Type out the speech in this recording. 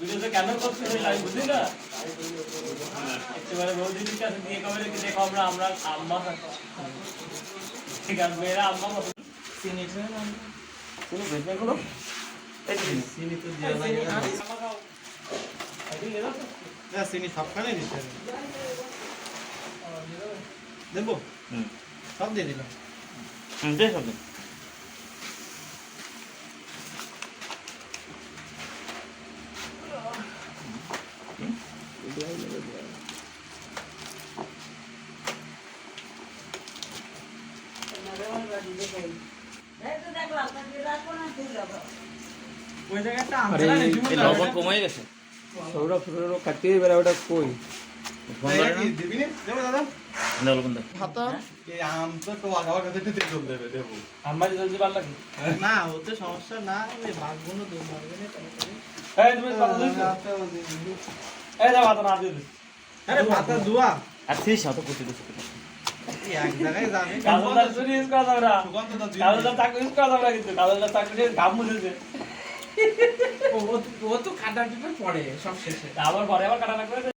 ভিডিওতে কেন করতে হয় আমি বুঝি না। একেবারে বৌদিদির কাছে দিয়ে কবে কি দেখো আমরা আম্মা ঠিক আছে মেয়েরা আম্মা চিনি চিনি বেশি গুলো এই চিনি তো দিয়ে লাগে না না চিনি সবখানে দিতে হবে দেবো সব দিয়ে দিলাম দে সব দে লবণ কমে গেছে সৌরভ কাটতে এবার ওটা কই না ওতে সমস্যা না বাঘগুলো পাতা ধোয়া আছিস অত করতে দিস এক জায়গায় যাবে কালোটা চুরি ইউজ করা যাবে না কালোটা চাকু ইউজ করা যাবে না কিন্তু কালোটা চাকু দিয়ে ঘাম মুছেছে ও তো কাটা টিপে পড়ে সব শেষে আবার পরে আবার কাটা না করে